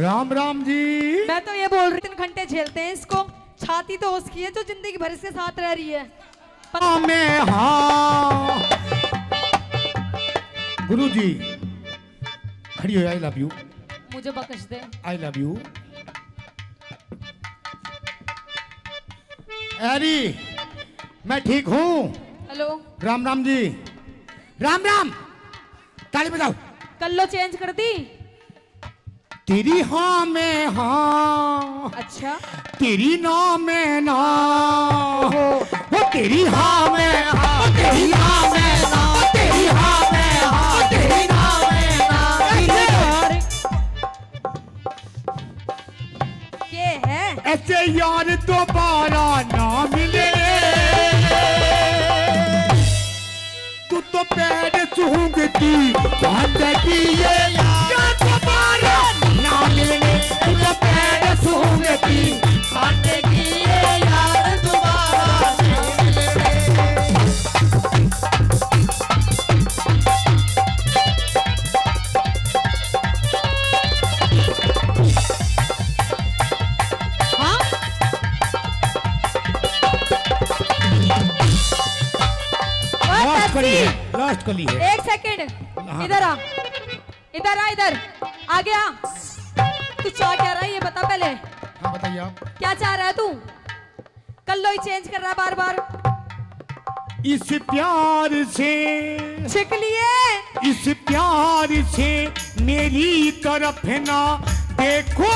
राम राम जी। मैं तो ये बोल रही 3 घंटे झेलते हैं इसको, छाती तो उसकी है जो जिंदगी भर इसके साथ रह रही है। मैं हाँ गुरु जी खड़ी हो। आई लव यू। मुझे बख्श दे। आई लव यू। अरे मैं ठीक हूँ। हेलो राम राम जी। राम राम। ताली बजाओ। कल्लो चेंज कर दी। तेरी हाँ मैं हाँ, अच्छा तेरी ना मैं ना, वो तेरी हाँ मैं हाँ, तेरी हाँ मैं ना, तेरी हाँ मैं हाँ, तेरी ना मैं ना। ये है ऐसे यार दोबारा ना मिले, तू तो पैर सूंघती की ये यार दोबारा ना मिले, तू तो पैर सूंघती की ये यार दोबारा ना मिले। हाँ लास्ट कली है, लास्ट कली है। एक सेकंड इधर आ, इधर आ, इधर आ गया। तू चाह क्या रहा है ये बता पहले। हाँ बताइए आप। क्या चाह रहा है तू? कल्लो ही चेंज कर रहा है बार बार। इस प्यार से, छिक लिए इस प्यार से मेरी तरफ ना देखो,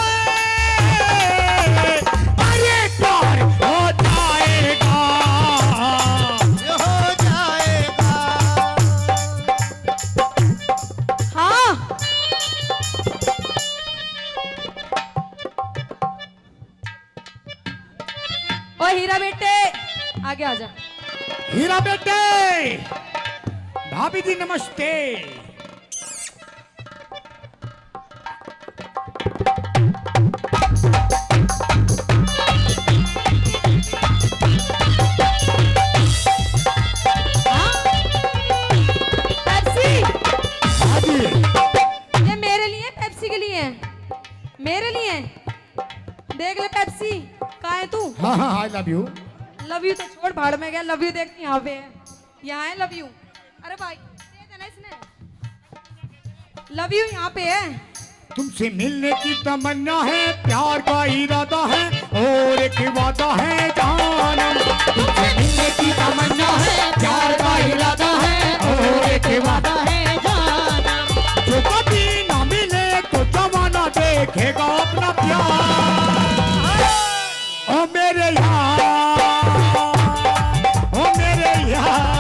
अरे प्यार हो जाएगा, हो जाएगा। हाँ ओ हीरा बेटे आगे आजा। हीरा बेटे। भाभी जी नमस्ते। पेप्सी हाँ जी। ये मेरे लिए पेप्सी के लिए है, मेरे लिए। देख ले पेप्सी कहाँ है तू? हाँ हाँ आई लव यू। लव यू तो छोड़, भाड़ में गया। लव यू देख यहाँ पे है, यहाँ है लव यू। अरे भाई दे देना इसने। लव यू यहाँ पे है। तुमसे मिलने की तमन्ना है, प्यार का इरादा है और एक वादा है जानम। तुमसे मिलने की तमन्ना है, प्यार का इरादा है और एक वादा है जानम। जो कभी ना मिले तो जमाना देखेगा अपना प्यार। ओ मेरे यार, ओ मेरे यार।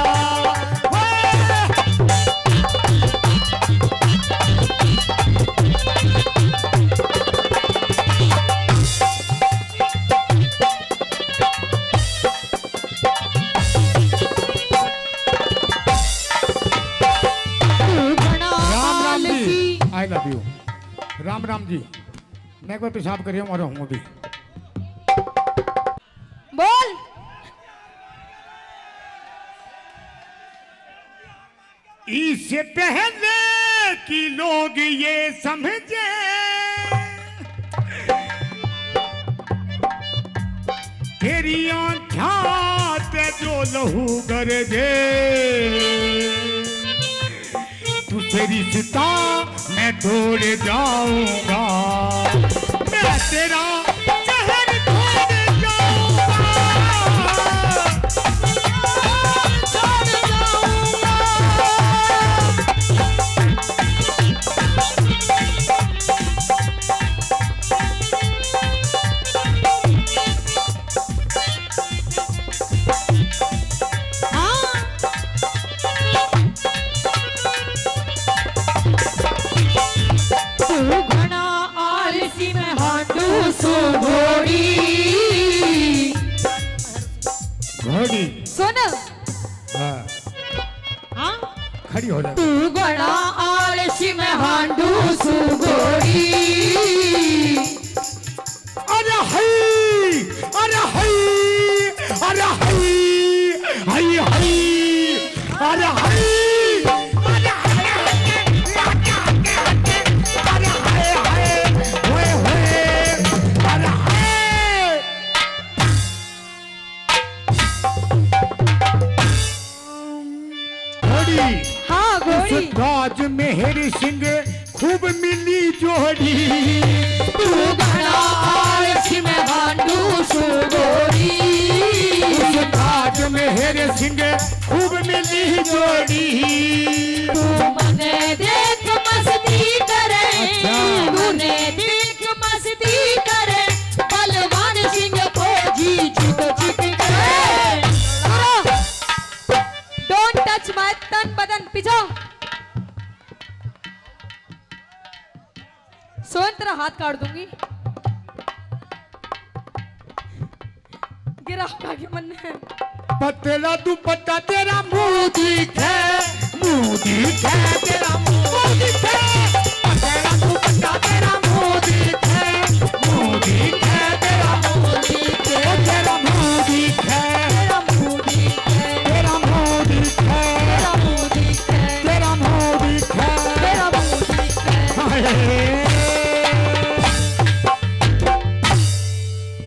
I love you. Ram Ram ji. मैं एक बार पेशाब कर रहा हूँ और रहूँगा भी। बोल इससे पहले कि लोग ये समझे तेरी आँखों से जो लहू गरजे, तुझसे रिश्ता मैं तोड़ जाऊंगा, मैं तेरा जहर तोड़ जाऊंगा, छोड़ जाऊंगा। घोड़ी सुन। हाँ हाँ खड़ी हो जा। तू बड़ा आलसी में हांडू सुगोरी। अरे हई, अरे हई, अरे हई, हई हई, अरे हई, अरे हई, अरे हई, ओए ताज मेहर सिंह खूब मिली जोड़ी तू घना आलसी में गांडू सुगोरी उस ताज मेहर सिंह खूब मिली जोड़ी तू मने देख मस्ती करे अच्छा। मने देख मस्ती करे बलवान सिंह फौजी चिक चिक करे डोंट टच माय तन बदन पीछा सोन तेरा हाथ काट दूंगी गिरा होगा के मन में पतला दुपट्टा तेरा मुंह दिखे तेरा मुंह